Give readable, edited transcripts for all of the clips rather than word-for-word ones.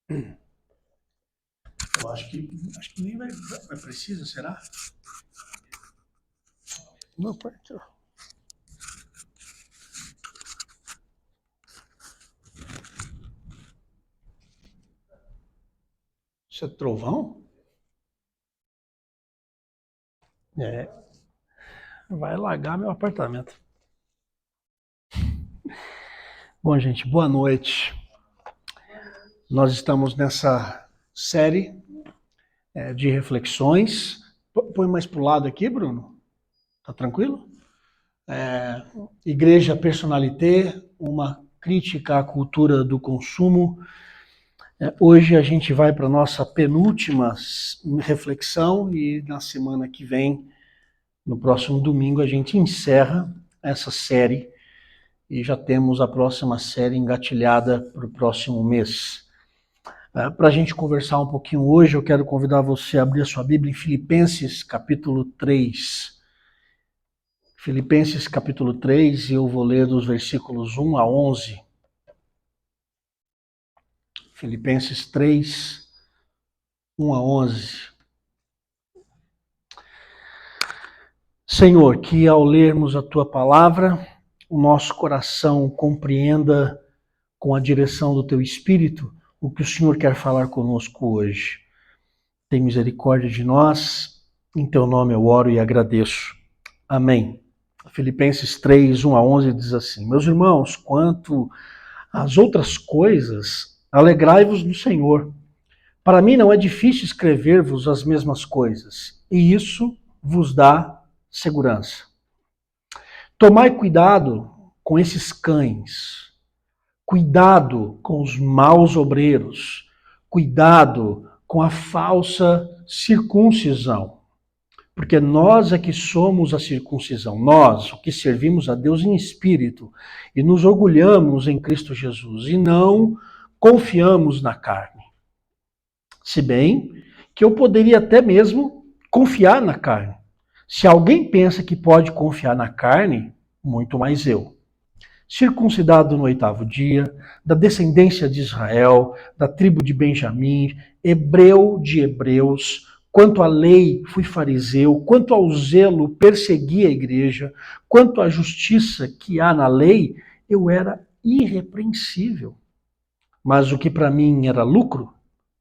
Eu acho que nem vai precisar, será? Não, partiu. Isso é trovão? É. Vai alagar meu apartamento. Bom, gente, boa noite. Nós estamos nessa série de reflexões. Põe mais para o lado aqui, Bruno. Tá tranquilo? Igreja Personnalité, uma crítica à cultura do consumo. Hoje a gente vai para a nossa penúltima reflexão e na semana que vem, no próximo domingo, a gente encerra essa série e já temos a próxima série engatilhada para o próximo mês. Para a gente conversar um pouquinho hoje, eu quero convidar você a abrir a sua Bíblia em Filipenses capítulo 3. Filipenses capítulo 3, e eu vou ler dos versículos 1 a 11. Filipenses 3, 1 a 11. Senhor, que ao lermos a Tua palavra, o nosso coração compreenda com a direção do Teu Espírito o que o Senhor quer falar conosco hoje. Tem misericórdia de nós, em Teu nome eu oro e agradeço. Amém. Filipenses 3, 1 a 11 diz assim: Meus irmãos, quanto às outras coisas, alegrai-vos no Senhor. Para mim não é difícil escrever-vos as mesmas coisas, e isso vos dá segurança. Tomai cuidado com esses cães, cuidado com os maus obreiros, cuidado com a falsa circuncisão. Porque nós é que somos a circuncisão, nós, o que servimos a Deus em espírito, e nos orgulhamos em Cristo Jesus, e não confiamos na carne. Se bem que eu poderia até mesmo confiar na carne. Se alguém pensa que pode confiar na carne, muito mais eu. Circuncidado no 8º dia, da descendência de Israel, da tribo de Benjamim, hebreu de hebreus, quanto à lei fui fariseu, quanto ao zelo persegui a igreja, quanto à justiça que há na lei, eu era irrepreensível. Mas o que para mim era lucro,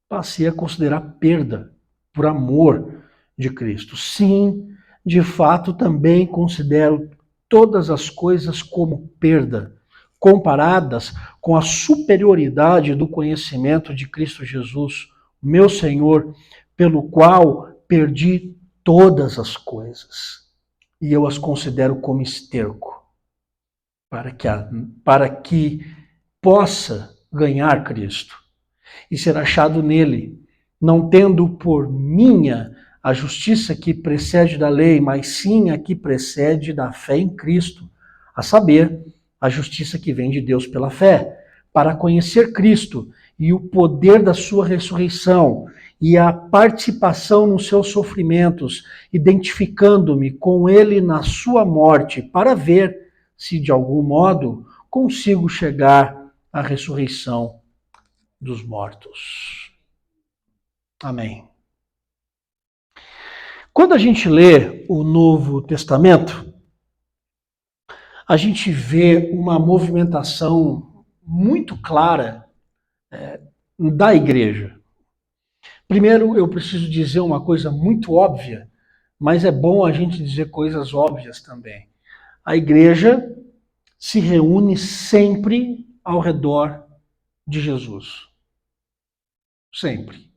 passei a considerar perda por amor de Cristo. Sim, de fato também considero todas as coisas como perda, comparadas com a superioridade do conhecimento de Cristo Jesus, meu Senhor, pelo qual perdi todas as coisas. E eu as considero como esterco, para que possa ganhar Cristo e ser achado nele, não tendo por minha a justiça que precede da lei, mas sim a que precede da fé em Cristo, a saber, a justiça que vem de Deus pela fé, para conhecer Cristo e o poder da sua ressurreição e a participação nos seus sofrimentos, identificando-me com ele na sua morte, para ver se de algum modo consigo chegar à ressurreição dos mortos. Amém. Quando a gente lê o Novo Testamento, a gente vê uma movimentação muito clara da igreja. Primeiro, eu preciso dizer uma coisa muito óbvia, mas é bom a gente dizer coisas óbvias também. A igreja se reúne sempre ao redor de Jesus. Sempre.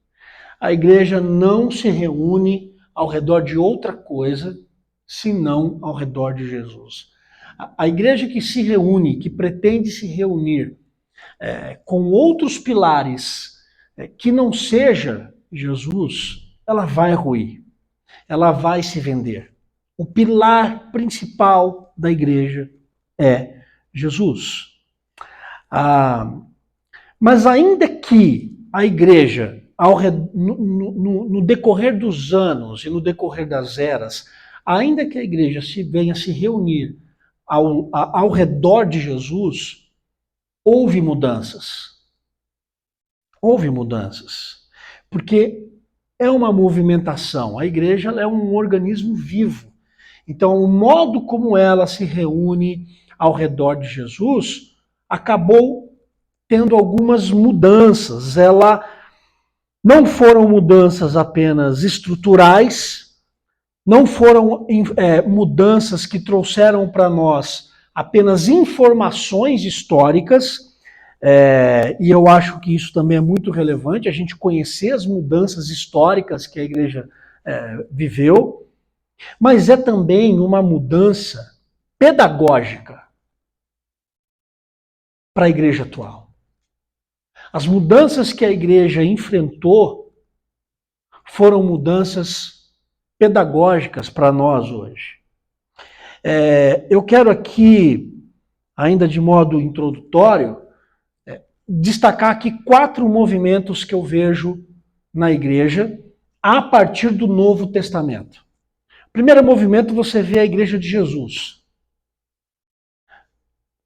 A igreja não se reúne ao redor de outra coisa, senão ao redor de Jesus. A igreja que se reúne, que pretende se reunir com outros pilares que não seja Jesus, ela vai ruir, ela vai se vender. O pilar principal da igreja é Jesus. Mas ainda que a igreja, no decorrer dos anos e no decorrer das eras, ainda que a igreja venha se reunir ao redor de Jesus, houve mudanças. Houve mudanças. Porque é uma movimentação. A igreja é um organismo vivo. Então, o modo como ela se reúne ao redor de Jesus acabou tendo algumas mudanças. Ela não foram mudanças apenas estruturais, não foram mudanças que trouxeram para nós apenas informações históricas, e eu acho que isso também é muito relevante, a gente conhecer as mudanças históricas que a igreja viveu, mas é também uma mudança pedagógica para a igreja atual. As mudanças que a igreja enfrentou foram mudanças pedagógicas para nós hoje. Eu quero aqui, ainda de modo introdutório, destacar aqui 4 movimentos que eu vejo na igreja a partir do Novo Testamento. Primeiro movimento, você vê a Igreja de Jesus.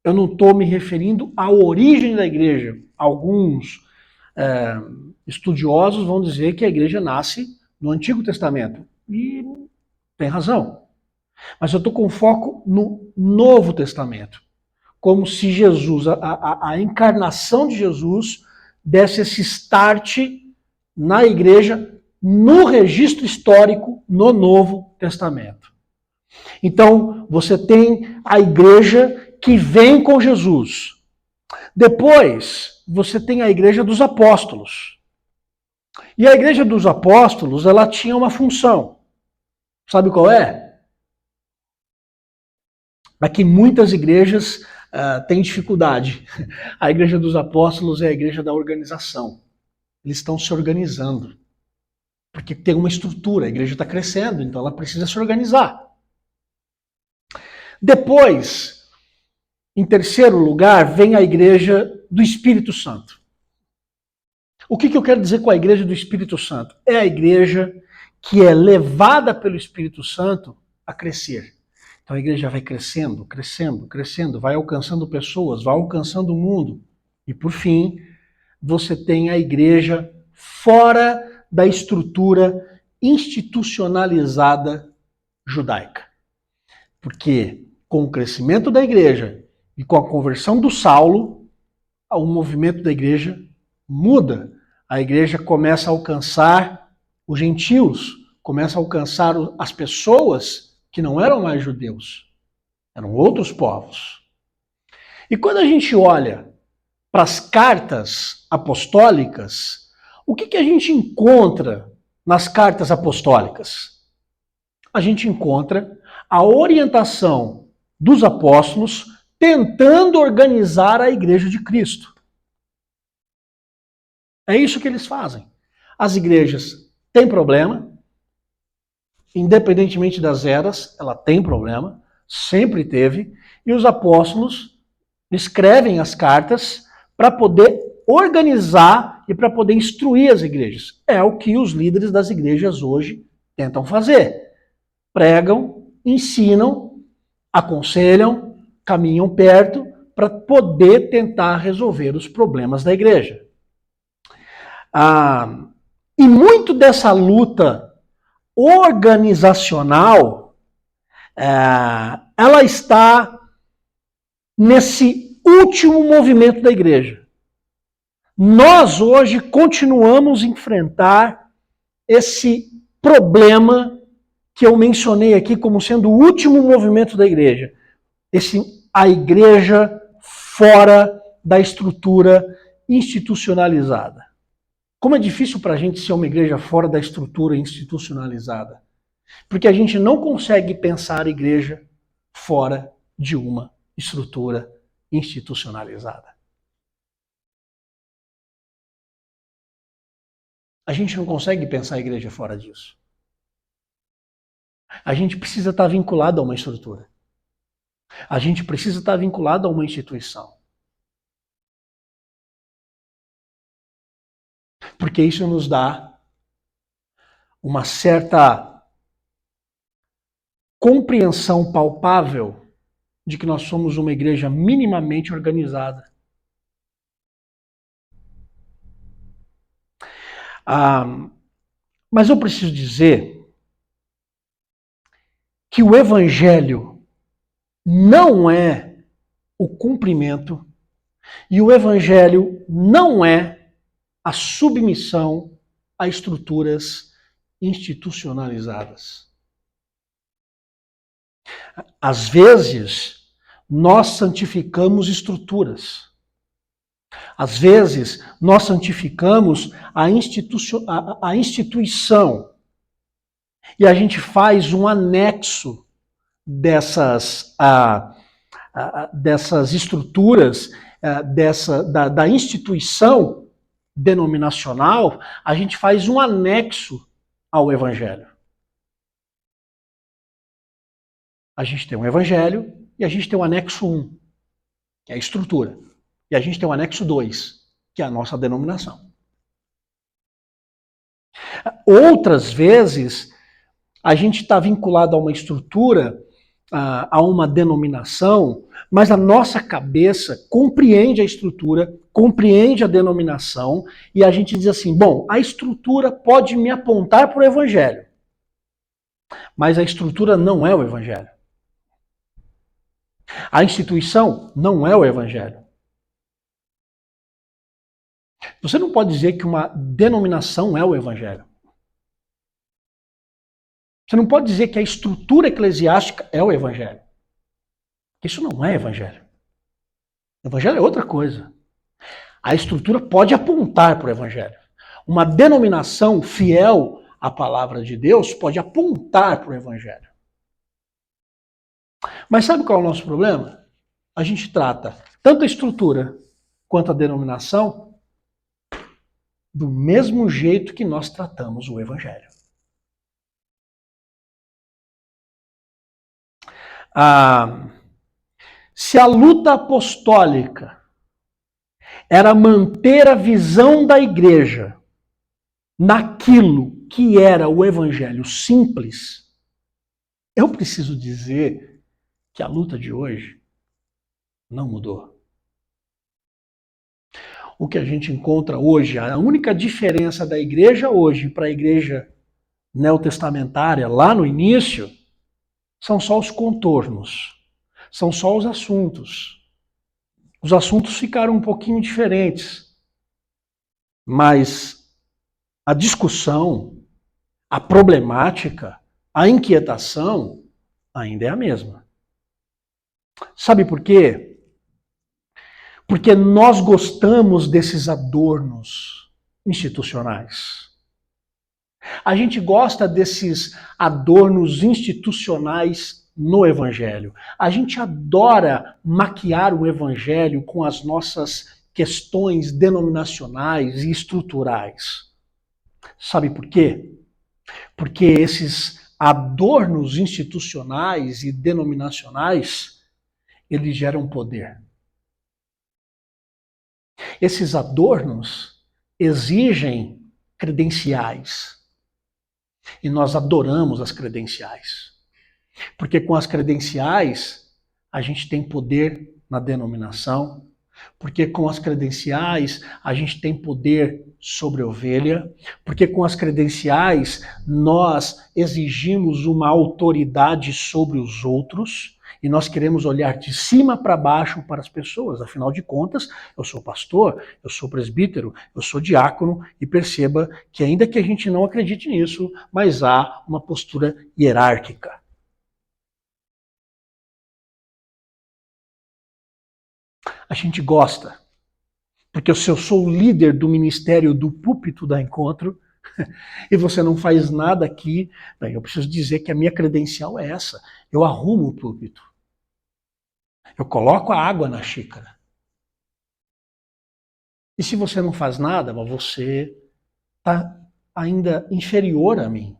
Eu não estou me referindo à origem da igreja. Alguns estudiosos vão dizer que a igreja nasce no Antigo Testamento. E tem razão. Mas eu estou com foco no Novo Testamento. Como se Jesus, a encarnação de Jesus, desse esse start na igreja, no registro histórico, no Novo Testamento. Então, você tem a igreja que vem com Jesus. Depois, você tem a igreja dos apóstolos. E a igreja dos apóstolos, ela tinha uma função. Sabe qual é? Aqui muitas igrejas têm dificuldade. A igreja dos apóstolos é a igreja da organização. Eles estão se organizando. Porque tem uma estrutura, a igreja está crescendo, então ela precisa se organizar. Depois, em terceiro lugar, vem a igreja do Espírito Santo. O que eu quero dizer com a igreja do Espírito Santo? É a igreja que é levada pelo Espírito Santo a crescer. Então a igreja vai crescendo, crescendo, crescendo, vai alcançando pessoas, vai alcançando o mundo. E por fim, você tem a igreja fora da estrutura institucionalizada judaica. Porque com o crescimento da igreja e com a conversão do Saulo, o movimento da igreja muda. A igreja começa a alcançar os gentios, começa a alcançar as pessoas que não eram mais judeus, eram outros povos. E quando a gente olha para as cartas apostólicas, o que a gente encontra nas cartas apostólicas? A gente encontra a orientação dos apóstolos tentando organizar a igreja de Cristo. É isso que eles fazem. As igrejas têm problema, independentemente das eras, ela tem problema, sempre teve, e os apóstolos escrevem as cartas para poder organizar e para poder instruir as igrejas. É o que os líderes das igrejas hoje tentam fazer. Pregam, ensinam, aconselham, caminham perto para poder tentar resolver os problemas da igreja. E muito dessa luta organizacional, ela está nesse último movimento da igreja. Nós hoje continuamos a enfrentar esse problema que eu mencionei aqui como sendo o último movimento da igreja. A igreja fora da estrutura institucionalizada. Como é difícil para a gente ser uma igreja fora da estrutura institucionalizada. Porque a gente não consegue pensar a igreja fora de uma estrutura institucionalizada. A gente não consegue pensar a igreja fora disso. A gente precisa estar vinculado a uma estrutura. A gente precisa estar vinculado a uma instituição. Porque isso nos dá uma certa compreensão palpável de que nós somos uma igreja minimamente organizada. Mas eu preciso dizer que o Evangelho não é o cumprimento e o Evangelho não é a submissão a estruturas institucionalizadas. Às vezes, nós santificamos estruturas. Às vezes, nós santificamos a instituição. E a gente faz um anexo dessas estruturas, da instituição denominacional, a gente faz um anexo ao Evangelho. A gente tem um Evangelho e a gente tem o anexo 1, que é a estrutura. E a gente tem o anexo 2, que é a nossa denominação. Outras vezes, a gente está vinculado a uma estrutura, a uma denominação, mas a nossa cabeça compreende a estrutura, compreende a denominação, e a gente diz assim, bom, a estrutura pode me apontar para o Evangelho, mas a estrutura não é o Evangelho. A instituição não é o Evangelho. Você não pode dizer que uma denominação é o Evangelho. Você não pode dizer que a estrutura eclesiástica é o Evangelho. Isso não é Evangelho. O Evangelho é outra coisa. A estrutura pode apontar para o Evangelho. Uma denominação fiel à palavra de Deus pode apontar para o Evangelho. Mas sabe qual é o nosso problema? A gente trata tanto a estrutura quanto a denominação do mesmo jeito que nós tratamos o Evangelho. Se a luta apostólica era manter a visão da igreja naquilo que era o Evangelho simples, eu preciso dizer que a luta de hoje não mudou. O que a gente encontra hoje, a única diferença da igreja hoje para a igreja neotestamentária lá no início, são só os contornos, são só os assuntos. Os assuntos ficaram um pouquinho diferentes, mas a discussão, a problemática, a inquietação ainda é a mesma. Sabe por quê? Porque nós gostamos desses adornos institucionais. A gente gosta desses adornos institucionais no Evangelho. A gente adora maquiar o Evangelho com as nossas questões denominacionais e estruturais. Sabe por quê? Porque esses adornos institucionais e denominacionais, eles geram poder. Esses adornos exigem credenciais. E nós adoramos as credenciais. Porque com as credenciais, a gente tem poder na denominação. Porque com as credenciais, a gente tem poder sobre a ovelha. Porque com as credenciais, nós exigimos uma autoridade sobre os outros. E nós queremos olhar de cima para baixo para as pessoas. Afinal de contas, eu sou pastor, eu sou presbítero, eu sou diácono, e perceba que ainda que a gente não acredite nisso, mas há uma postura hierárquica. A gente gosta, porque se eu sou o líder do ministério do púlpito da Encontro, e você não faz nada aqui, bem, eu preciso dizer que a minha credencial é essa. Eu arrumo o púlpito. Eu coloco a água na xícara. E se você não faz nada, você está ainda inferior a mim.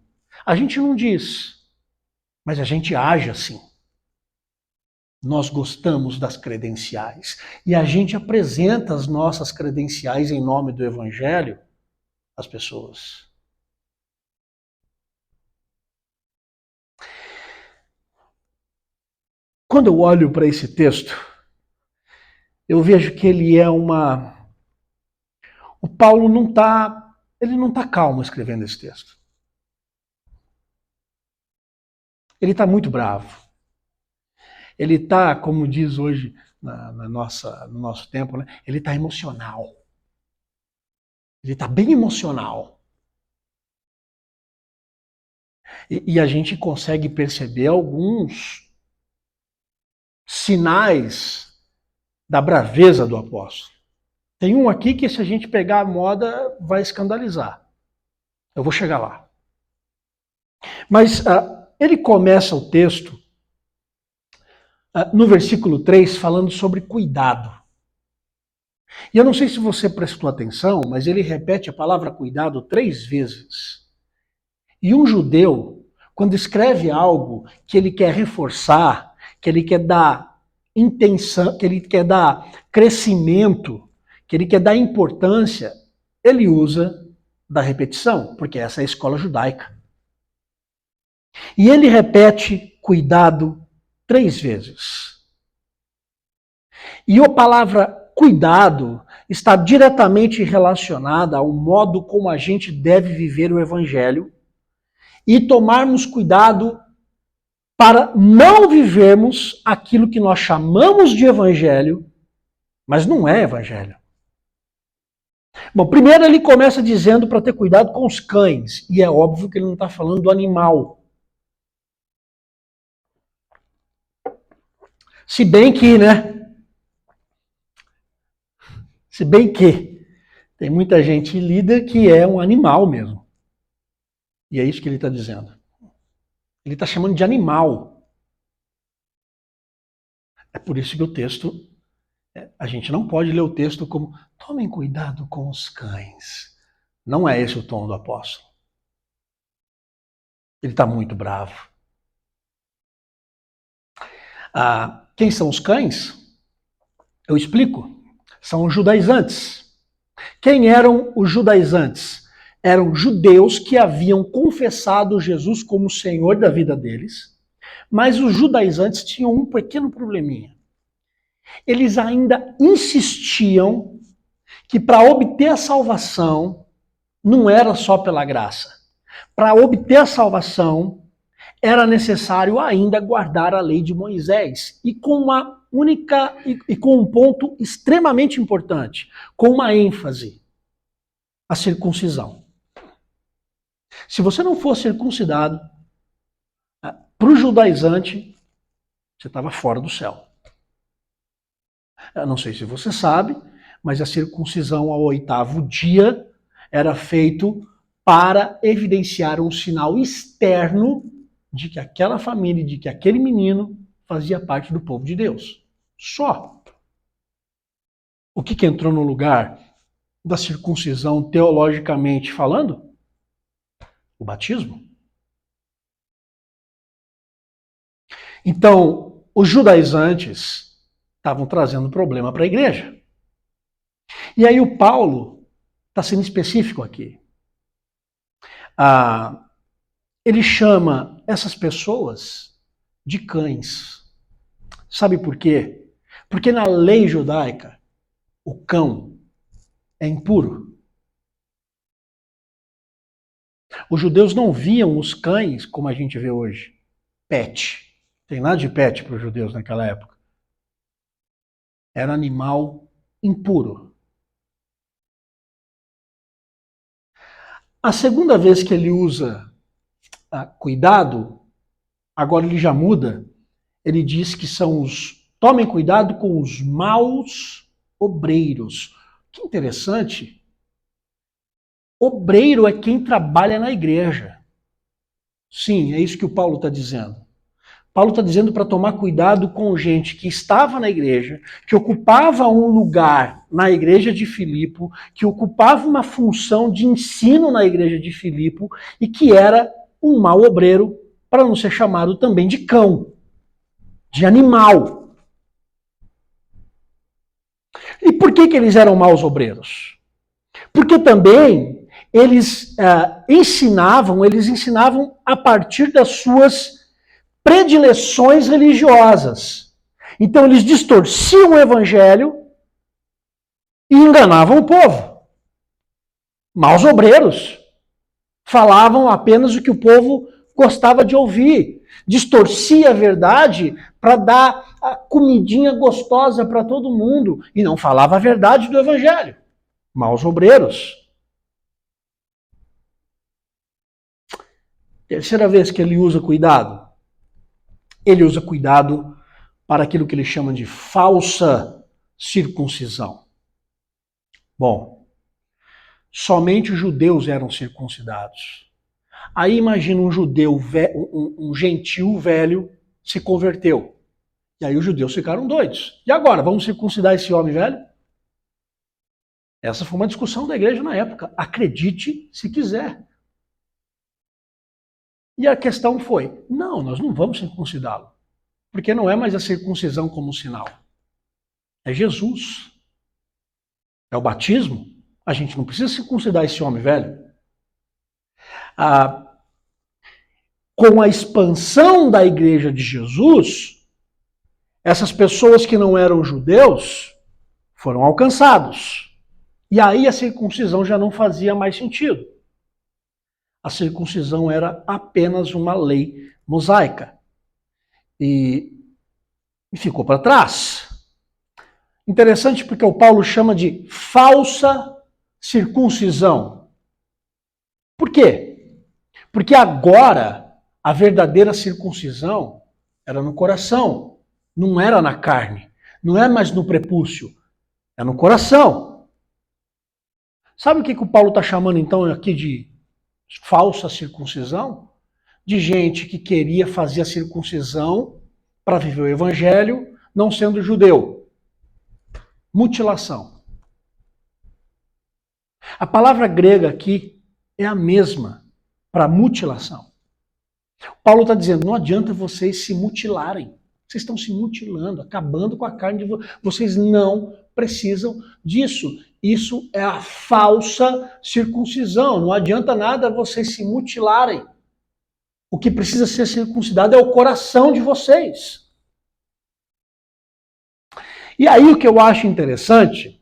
A gente não diz, mas a gente age assim. Nós gostamos das credenciais. E a gente apresenta as nossas credenciais em nome do Evangelho às pessoas. Quando eu olho para esse texto, eu vejo que ele é uma... O Paulo não está ele não está calmo escrevendo esse texto. Ele está muito bravo. Ele está, como diz hoje no nosso tempo, né? Ele está emocional. Ele está bem emocional. E a gente consegue perceber alguns sinais da braveza do apóstolo. Tem um aqui que, se a gente pegar a moda, vai escandalizar. Eu vou chegar lá. Mas ele começa o texto no versículo 3 falando sobre cuidado. E eu não sei se você prestou atenção, mas ele repete a palavra cuidado 3 vezes. E um judeu, quando escreve algo que ele quer reforçar, que ele quer dar intenção, que ele quer dar crescimento, que ele quer dar importância, ele usa da repetição, porque essa é a escola judaica. E ele repete cuidado 3 vezes. E a palavra cuidado está diretamente relacionada ao modo como a gente deve viver o evangelho e tomarmos cuidado para não vivermos aquilo que nós chamamos de evangelho, mas não é evangelho. Bom, primeiro ele começa dizendo para ter cuidado com os cães, e é óbvio que ele não está falando do animal. Se bem que, tem muita gente líder que é um animal mesmo. E é isso que ele está dizendo. Ele está chamando de animal. É por isso que o texto, a gente não pode ler o texto como tomem cuidado com os cães. Não é esse o tom do apóstolo. Ele está muito bravo. Quem são os cães? Eu explico. São os judaizantes. Quem eram os judaizantes? Eram judeus que haviam confessado Jesus como Senhor da vida deles, mas os judaizantes tinham um pequeno probleminha. Eles ainda insistiam que para obter a salvação não era só pela graça. Para obter a salvação era necessário ainda guardar a lei de Moisés, e com uma única e com um ponto extremamente importante, com uma ênfase: a circuncisão. Se você não for circuncidado, para o judaizante, você estava fora do céu. Eu não sei se você sabe, mas a circuncisão ao 8º dia era feito para evidenciar um sinal externo de que aquela família, de que aquele menino fazia parte do povo de Deus. Só. O que entrou no lugar da circuncisão teologicamente falando? O batismo. Então, os judaizantes estavam trazendo problema para a igreja. E aí o Paulo está sendo específico aqui. Ele chama essas pessoas de cães. Sabe por quê? Porque na lei judaica, o cão é impuro. Os judeus não viam os cães como a gente vê hoje. Pet. Tem nada de pet para os judeus naquela época. Era animal impuro. A segunda vez que ele usa cuidado, agora ele já muda. Ele diz que são tomem cuidado com os maus obreiros. Que interessante. Obreiro é quem trabalha na igreja. Sim, é isso que o Paulo está dizendo. Paulo está dizendo para tomar cuidado com gente que estava na igreja, que ocupava um lugar na igreja de Filipe, que ocupava uma função de ensino na igreja de Filipe e que era um mau obreiro, para não ser chamado também de cão, de animal. E por que eles eram maus obreiros? Porque também eles ensinavam a partir das suas predileções religiosas. Então eles distorciam o evangelho e enganavam o povo. Maus obreiros. Falavam apenas o que o povo gostava de ouvir. Distorcia a verdade para dar a comidinha gostosa para todo mundo. E não falava a verdade do evangelho. Maus obreiros. Terceira vez que ele usa cuidado. Ele usa cuidado para aquilo que ele chama de falsa circuncisão. Bom, somente os judeus eram circuncidados. Aí imagina um judeu, um gentil velho, se converteu. E aí os judeus ficaram doidos. E agora, vamos circuncidar esse homem velho? Essa foi uma discussão da igreja na época. Acredite se quiser. E a questão foi, não, nós não vamos circuncidá-lo. Porque não é mais a circuncisão como sinal. É Jesus. É o batismo. A gente não precisa circuncidar esse homem velho. Com a expansão da igreja de Jesus, essas pessoas que não eram judeus foram alcançados. E aí a circuncisão já não fazia mais sentido. A circuncisão era apenas uma lei mosaica. E ficou para trás. Interessante porque o Paulo chama de falsa circuncisão. Por quê? Porque agora a verdadeira circuncisão era no coração, não era na carne, não é mais no prepúcio, é no coração. Sabe o que o Paulo está chamando então aqui de falsa circuncisão? De gente que queria fazer a circuncisão para viver o evangelho, não sendo judeu. Mutilação. A palavra grega aqui é a mesma para mutilação. Paulo está dizendo, não adianta vocês se mutilarem. Vocês estão se mutilando, acabando com a carne de vocês. Vocês não precisam disso. Isso é a falsa circuncisão. Não adianta nada vocês se mutilarem. O que precisa ser circuncidado é o coração de vocês. E aí o que eu acho interessante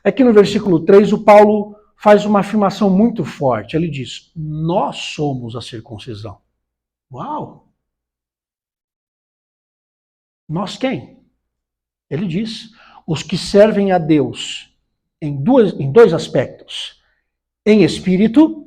é que no versículo 3 o Paulo faz uma afirmação muito forte. Ele diz, nós somos a circuncisão. Uau! Nós quem? Ele diz, os que servem a Deus em dois aspectos. Em espírito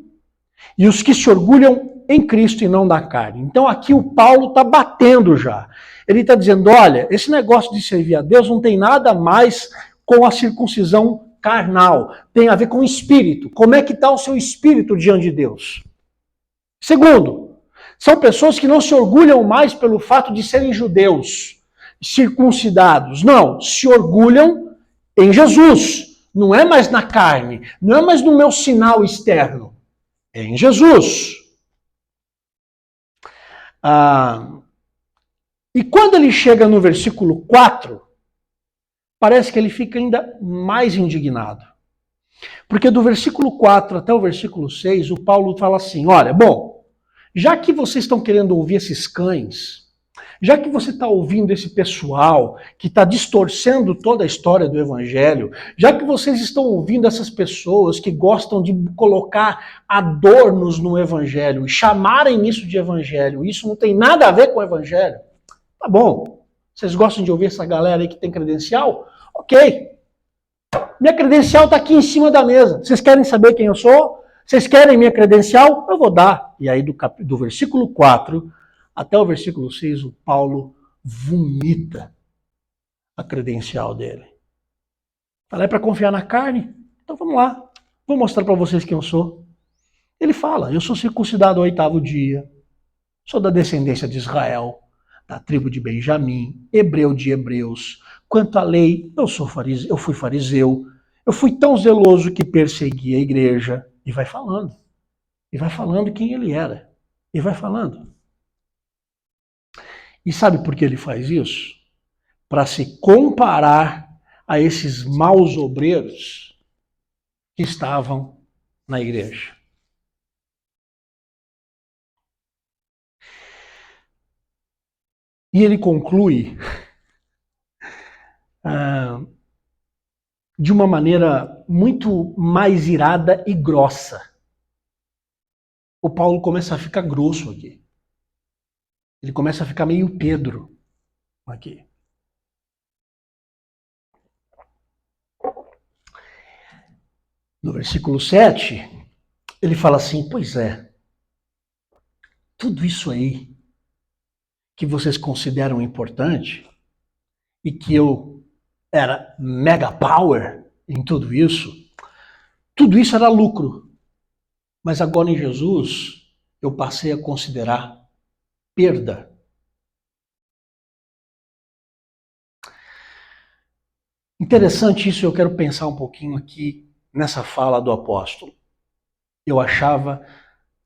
e os que se orgulham em Cristo e não da carne. Então aqui o Paulo está batendo já. Ele está dizendo, olha, esse negócio de servir a Deus não tem nada mais com a circuncisão carnal. Tem a ver com o espírito. Como é que está o seu espírito diante de Deus? Segundo, são pessoas que não se orgulham mais pelo fato de serem judeus, circuncidados. Não, se orgulham em Jesus. Não é mais na carne, não é mais no meu sinal externo. É em Jesus. E quando ele chega no versículo 4, parece que ele fica ainda mais indignado. Porque do versículo 4 até o versículo 6, o Paulo fala assim, olha, bom, já que vocês estão querendo ouvir esses cães, já que você está ouvindo esse pessoal que está distorcendo toda a história do evangelho, já que vocês estão ouvindo essas pessoas que gostam de colocar adornos no evangelho e chamarem isso de evangelho, isso não tem nada a ver com o evangelho, tá bom. Vocês gostam de ouvir essa galera aí que tem credencial? Ok. Minha credencial está aqui em cima da mesa. Vocês querem saber quem eu sou? Vocês querem minha credencial? Eu vou dar. E aí do versículo 4 até o versículo 6, o Paulo vomita a credencial dele. Fala, é para confiar na carne? Então vamos lá. Vou mostrar para vocês quem eu sou. Ele fala, eu sou circuncidado ao 8º dia, sou da descendência de Israel, da tribo de Benjamim, hebreu de hebreus. Quanto à lei, eu fui fariseu, eu fui tão zeloso que persegui a igreja. E vai falando. E vai falando quem ele era. E vai falando. E sabe por que ele faz isso? Para se comparar a esses maus obreiros que estavam na igreja. E ele conclui de uma maneira muito mais irada e grossa. O Paulo começa a ficar grosso aqui. Ele começa a ficar meio Pedro aqui. No versículo 7, ele fala assim: pois é, tudo isso aí que vocês consideram importante e que eu era mega power em tudo isso era lucro. Mas agora em Jesus, eu passei a considerar perda. Interessante isso, eu quero pensar um pouquinho aqui nessa fala do apóstolo. Eu achava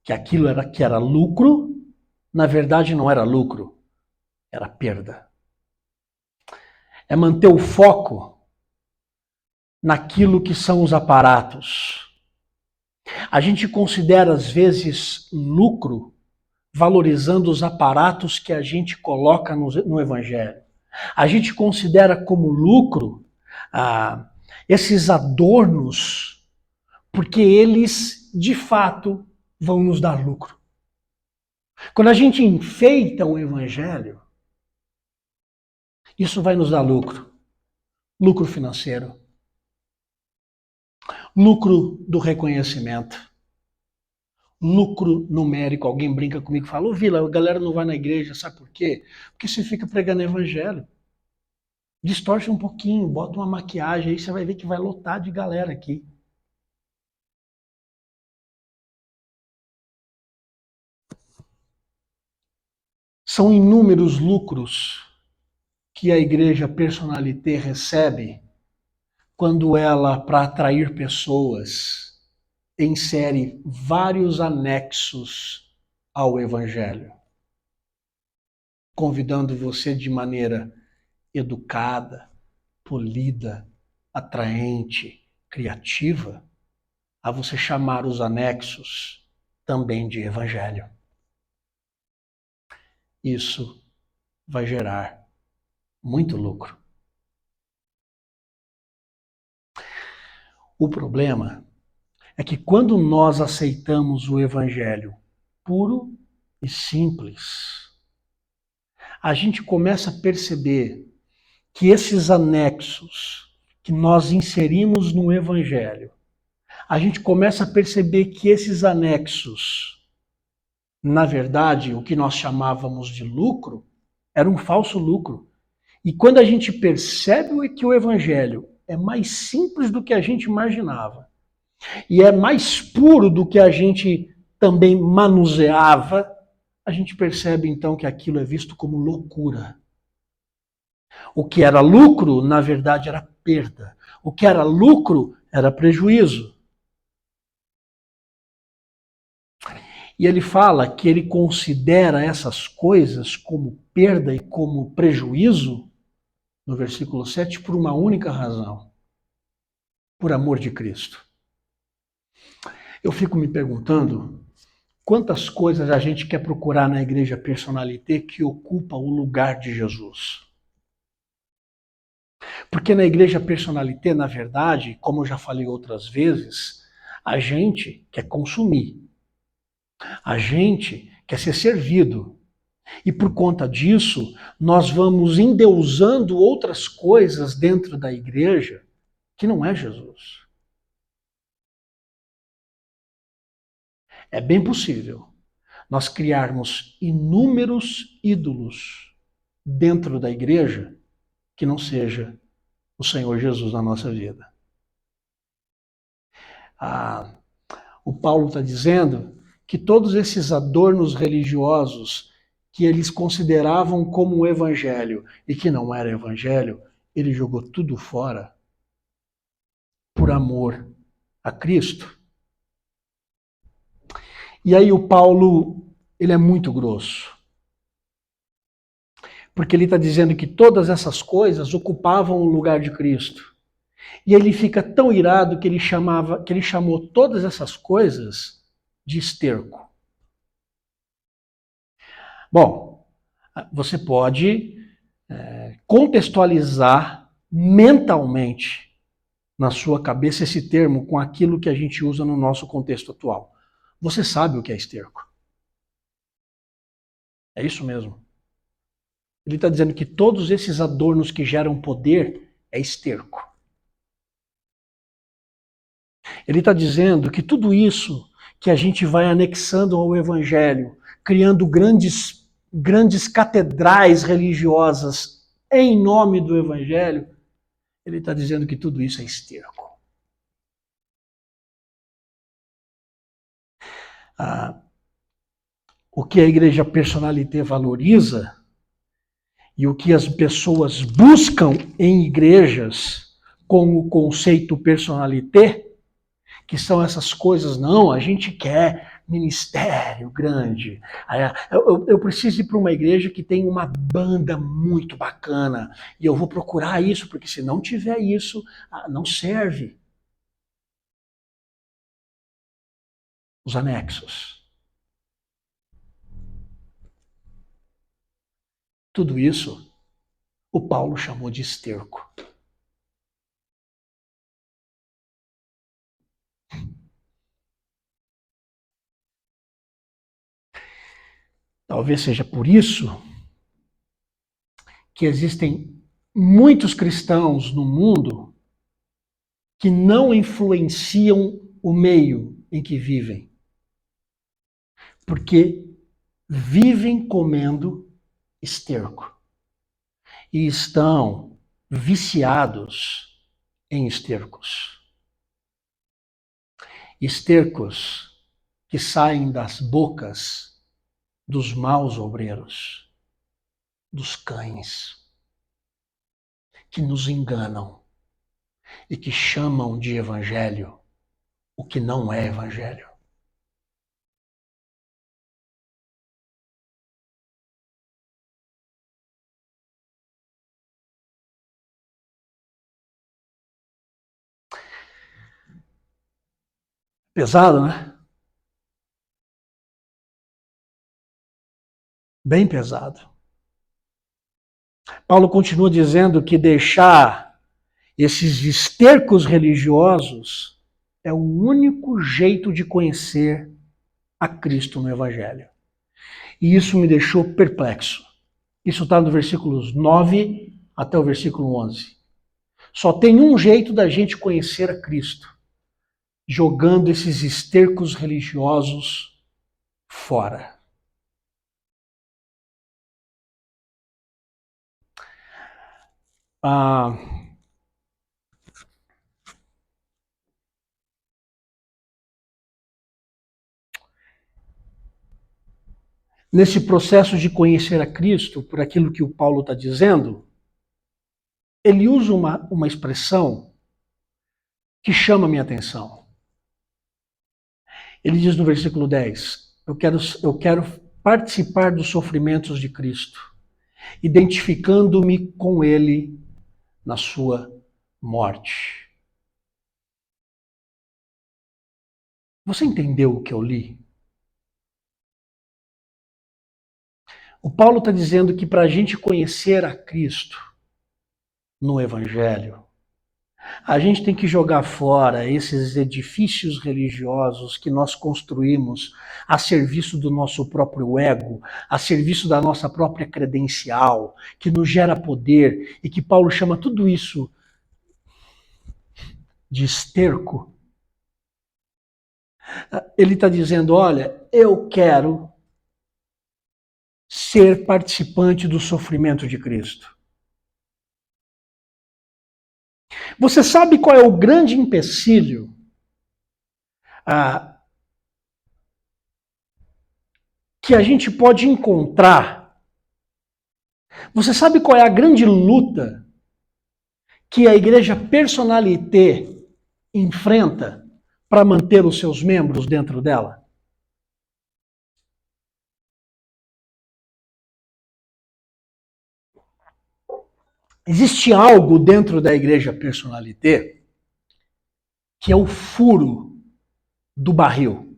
que aquilo que era lucro, na verdade não era lucro, era perda. É manter o foco naquilo que são os aparatos. A gente considera às vezes lucro valorizando os aparatos que a gente coloca no Evangelho. A gente considera como lucro esses adornos, porque eles, de fato, vão nos dar lucro. Quando a gente enfeita o Evangelho, isso vai nos dar lucro. Lucro financeiro. Lucro do reconhecimento. Lucro numérico. Alguém brinca comigo e fala: ô Vila, a galera não vai na igreja, sabe por quê? Porque você fica pregando Evangelho. Distorce um pouquinho, bota uma maquiagem aí, você vai ver que vai lotar de galera aqui. São inúmeros lucros que a igreja Personalité recebe quando ela, para atrair pessoas, insere vários anexos ao Evangelho, convidando você de maneira educada, polida, atraente, criativa, a você chamar os anexos também de Evangelho. Isso vai gerar muito lucro. O problema é que quando nós aceitamos o Evangelho puro e simples, a gente começa a perceber que esses anexos que nós inserimos no Evangelho, a gente começa a perceber que esses anexos, na verdade, o que nós chamávamos de lucro, era um falso lucro. E quando a gente percebe que o Evangelho é mais simples do que a gente imaginava, e é mais puro do que a gente também manuseava, a gente percebe então que aquilo é visto como loucura. O que era lucro, na verdade, era perda. O que era lucro era prejuízo. E ele fala que ele considera essas coisas como perda e como prejuízo, no versículo 7, por uma única razão: por amor de Cristo. Eu fico me perguntando quantas coisas a gente quer procurar na igreja Personalité que ocupa o lugar de Jesus. Porque na igreja Personalité, na verdade, como eu já falei outras vezes, a gente quer consumir. A gente quer ser servido. E por conta disso, nós vamos endeusando outras coisas dentro da igreja que não é Jesus. É bem possível nós criarmos inúmeros ídolos dentro da igreja que não seja o Senhor Jesus na nossa vida. O Paulo está dizendo que todos esses adornos religiosos que eles consideravam como o evangelho e que não era evangelho, ele jogou tudo fora por amor a Cristo. E aí o Paulo, ele é muito grosso. Porque ele está dizendo que todas essas coisas ocupavam o lugar de Cristo. E ele fica tão irado que ele chamou todas essas coisas de esterco. Bom, você pode contextualizar mentalmente na sua cabeça esse termo com aquilo que a gente usa no nosso contexto atual. Você sabe o que é esterco. É isso mesmo. Ele está dizendo que todos esses adornos que geram poder é esterco. Ele está dizendo que tudo isso que a gente vai anexando ao Evangelho, criando grandes catedrais religiosas em nome do Evangelho, ele está dizendo que tudo isso é esterco. O que a igreja personalité valoriza e o que as pessoas buscam em igrejas com o conceito personalité, que são essas coisas, não, a gente quer ministério grande. Eu preciso ir para uma igreja que tem uma banda muito bacana e eu vou procurar isso, porque se não tiver isso, não serve. Os anexos. Tudo isso o Paulo chamou de esterco. Talvez seja por isso que existem muitos cristãos no mundo que não influenciam o meio em que vivem. Porque vivem comendo esterco. E estão viciados em estercos. Estercos que saem das bocas dos maus obreiros, dos cães, que nos enganam e que chamam de evangelho o que não é evangelho. Pesado, né? Bem pesado. Paulo continua dizendo que deixar esses estercos religiosos é o único jeito de conhecer a Cristo no Evangelho. E isso me deixou perplexo. Isso está no versículos 9 até o versículo 11. Só tem um jeito da gente conhecer a Cristo: jogando esses estercos religiosos fora. Nesse processo de conhecer a Cristo, por aquilo que o Paulo está dizendo, ele usa uma expressão que chama a minha atenção. Ele diz no versículo 10, eu quero participar dos sofrimentos de Cristo, identificando-me com ele na sua morte. Você entendeu o que eu li? O Paulo está dizendo que para a gente conhecer a Cristo no Evangelho, a gente tem que jogar fora esses edifícios religiosos que nós construímos a serviço do nosso próprio ego, a serviço da nossa própria credencial, que nos gera poder e que Paulo chama tudo isso de esterco. Ele está dizendo, olha, eu quero ser participante do sofrimento de Cristo. Você sabe qual é o grande empecilho que a gente pode encontrar? Você sabe qual é a grande luta que a igreja personalité enfrenta para manter os seus membros dentro dela? Existe algo dentro da igreja personalité que é o furo do barril.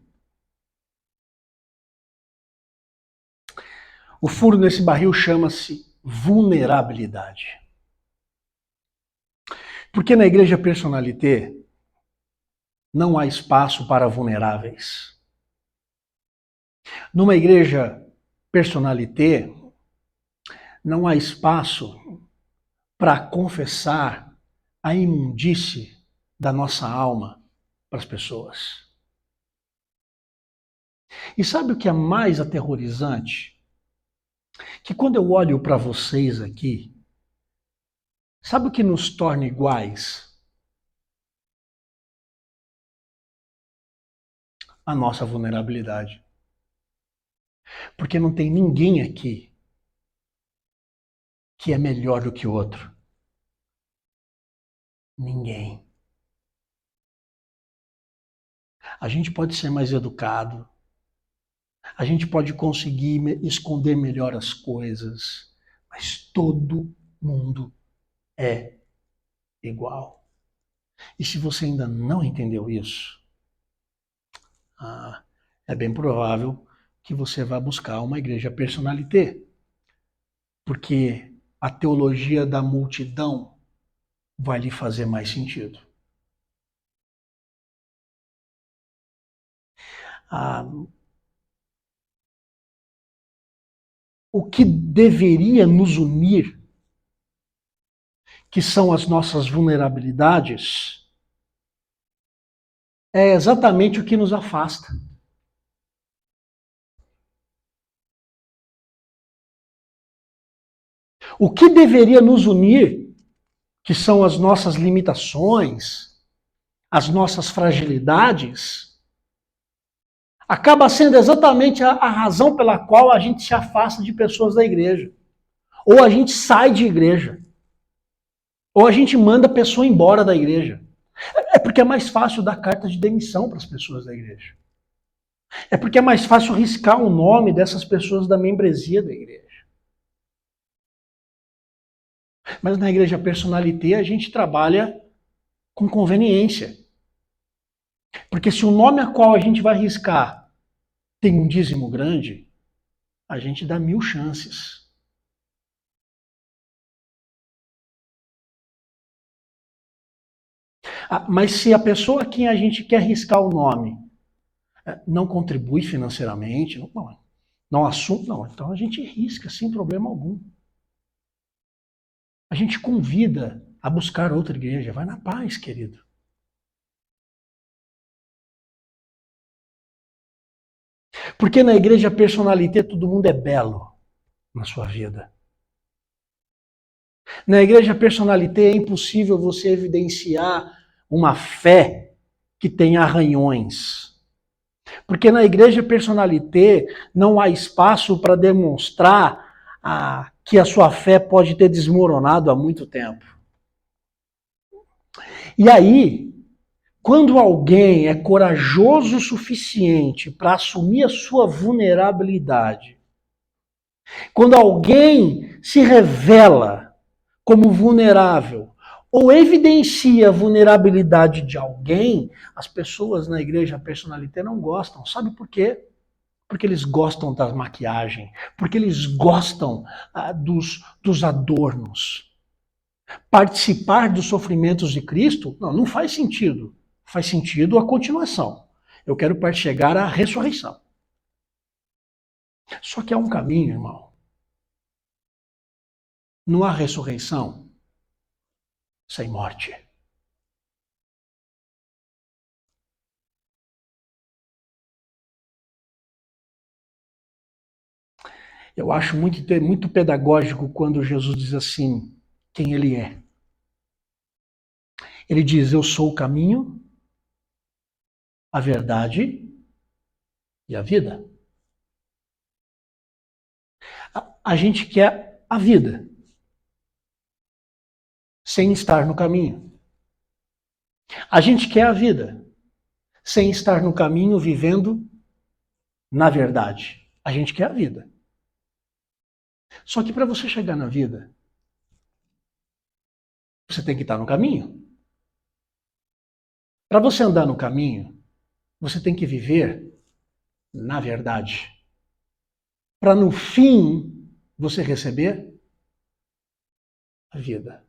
O furo nesse barril chama-se vulnerabilidade. Porque na igreja personalité não há espaço para vulneráveis. Numa igreja personalité não há espaço para confessar a imundície da nossa alma para as pessoas. E sabe o que é mais aterrorizante? Que quando eu olho para vocês aqui, sabe o que nos torna iguais? A nossa vulnerabilidade. Porque não tem ninguém aqui que é melhor do que o outro. Ninguém. A gente pode ser mais educado, a gente pode conseguir esconder melhor as coisas, mas todo mundo é igual. E se você ainda não entendeu isso, é bem provável que você vá buscar uma igreja personalité, porque a teologia da multidão vai lhe fazer mais sentido. O que deveria nos unir, que são as nossas vulnerabilidades, é exatamente o que nos afasta. O que deveria nos unir, que são as nossas limitações, as nossas fragilidades, acaba sendo exatamente a razão pela qual a gente se afasta de pessoas da igreja. Ou a gente sai de igreja. Ou a gente manda a pessoa embora da igreja. É porque é mais fácil dar carta de demissão para as pessoas da igreja. É porque é mais fácil riscar o nome dessas pessoas da membresia da igreja. Mas na igreja personalité a gente trabalha com conveniência. Porque se o nome a qual a gente vai riscar tem um dízimo grande, a gente dá 1000 chances. Mas se a pessoa a quem a gente quer riscar o nome não contribui financeiramente, não assume, não, então a gente risca sem problema algum. A gente convida a buscar outra igreja. Vai na paz, querido. Porque na igreja personalité todo mundo é belo na sua vida. Na igreja personalité é impossível você evidenciar uma fé que tem arranhões. Porque na igreja personalité não há espaço para demonstrar que a sua fé pode ter desmoronado há muito tempo. E aí, quando alguém é corajoso o suficiente para assumir a sua vulnerabilidade, quando alguém se revela como vulnerável ou evidencia a vulnerabilidade de alguém, as pessoas na igreja personalité não gostam. Sabe por quê? Porque eles gostam da maquiagem, porque eles gostam dos adornos. Participar dos sofrimentos de Cristo, não faz sentido. Faz sentido a continuação. Eu quero chegar à ressurreição. Só que há um caminho, irmão. Não há ressurreição sem morte. Eu acho muito pedagógico quando Jesus diz assim, quem ele é. Ele diz, eu sou o caminho, a verdade e a vida. A gente quer a vida, sem estar no caminho. A gente quer a vida, sem estar no caminho, vivendo na verdade. A gente quer a vida. Só que para você chegar na vida, você tem que estar no caminho. Para você andar no caminho, você tem que viver na verdade. Para no fim você receber a vida.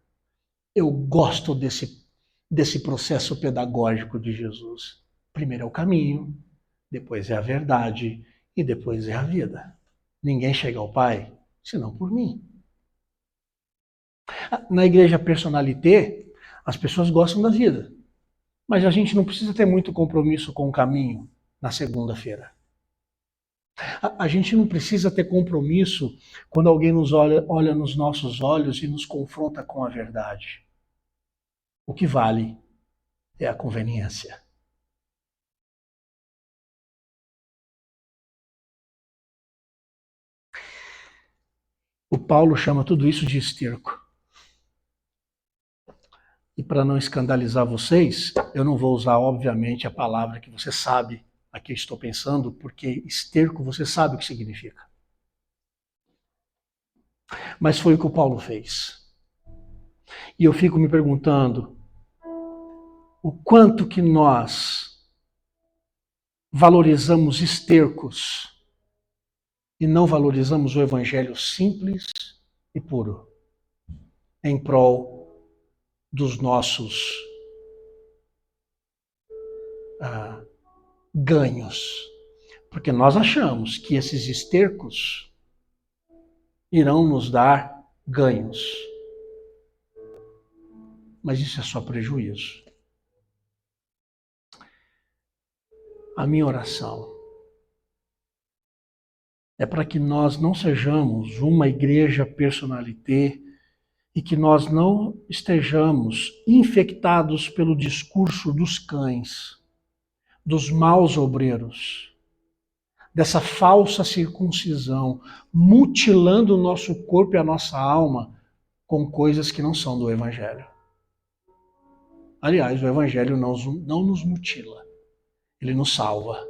Eu gosto desse processo pedagógico de Jesus. Primeiro é o caminho, depois é a verdade e depois é a vida. Ninguém chega ao Pai senão por mim. Na igreja Personalité, as pessoas gostam da vida, mas a gente não precisa ter muito compromisso com o caminho na segunda-feira. A gente não precisa ter compromisso quando alguém nos olha nos nossos olhos e nos confronta com a verdade. O que vale é a conveniência. O Paulo chama tudo isso de esterco. E para não escandalizar vocês, eu não vou usar, obviamente, a palavra que você sabe a que eu estou pensando, porque esterco você sabe o que significa. Mas foi o que o Paulo fez. E eu fico me perguntando o quanto que nós valorizamos estercos e não valorizamos o evangelho simples e puro em prol dos nossos ganhos. Porque nós achamos que esses estercos irão nos dar ganhos. Mas isso é só prejuízo. A minha oração é para que nós não sejamos uma igreja Personalité e que nós não estejamos infectados pelo discurso dos cães, dos maus obreiros, dessa falsa circuncisão, mutilando o nosso corpo e a nossa alma com coisas que não são do Evangelho. Aliás, o Evangelho não nos mutila, ele nos salva.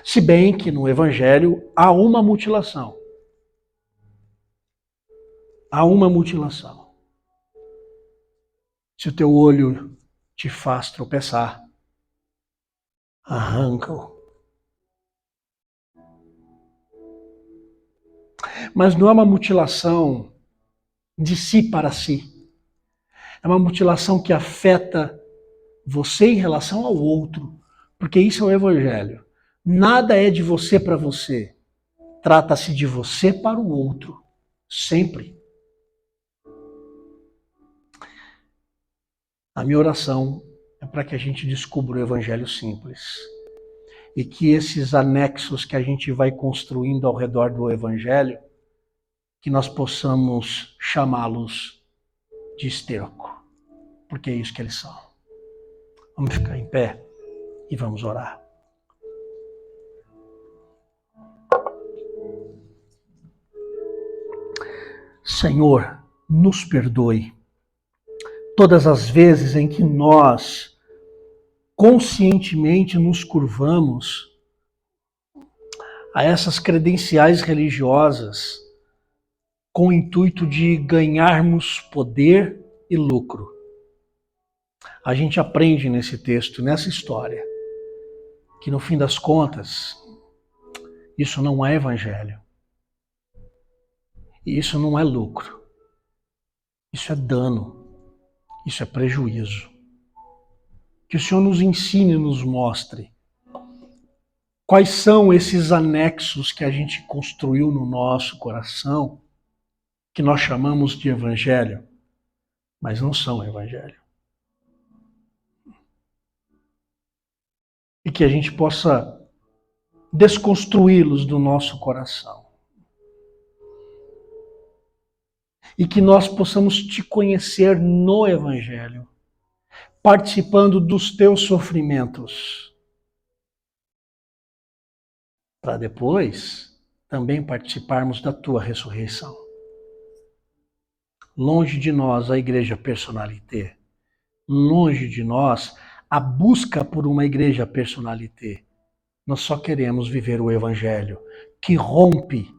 Se bem que no Evangelho há uma mutilação. Há uma mutilação. Se o teu olho te faz tropeçar, arranca-o. Mas não é uma mutilação de si para si. É uma mutilação que afeta você em relação ao outro, porque isso é o Evangelho. Nada é de você para você. Trata-se de você para o outro. Sempre. A minha oração é para que a gente descubra o Evangelho simples. E que esses anexos que a gente vai construindo ao redor do Evangelho, que nós possamos chamá-los de esterco. Porque é isso que eles são. Vamos ficar em pé e vamos orar. Senhor, nos perdoe todas as vezes em que nós conscientemente nos curvamos a essas credenciais religiosas com o intuito de ganharmos poder e lucro. A gente aprende nesse texto, nessa história, que no fim das contas, isso não é evangelho. E isso não é lucro. Isso é dano. Isso é prejuízo. Que o Senhor nos ensine e nos mostre quais são esses anexos que a gente construiu no nosso coração, que nós chamamos de evangelho, mas não são evangelho. E que a gente possa desconstruí-los do nosso coração. E que nós possamos te conhecer no Evangelho, participando dos teus sofrimentos, para depois também participarmos da tua ressurreição. Longe de nós a igreja Personalité, longe de nós a busca por uma igreja Personalité. Nós só queremos viver o Evangelho, que rompe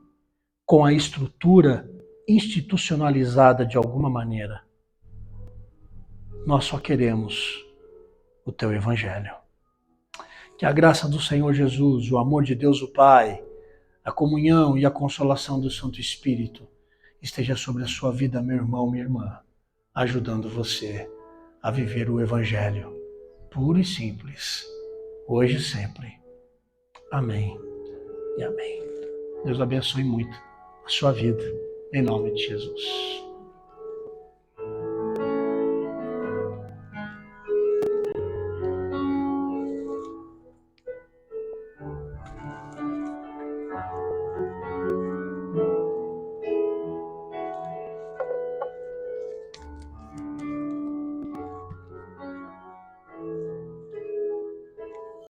com a estrutura institucionalizada de alguma maneira. Nós só queremos o teu Evangelho. Que a graça do Senhor Jesus, o amor de Deus o Pai, A comunhão e a consolação do Santo Espírito esteja sobre a sua vida, meu irmão, minha irmã, ajudando você a viver o Evangelho puro e simples, hoje e sempre. Amém e amém. Deus abençoe muito a sua vida, em nome de Jesus.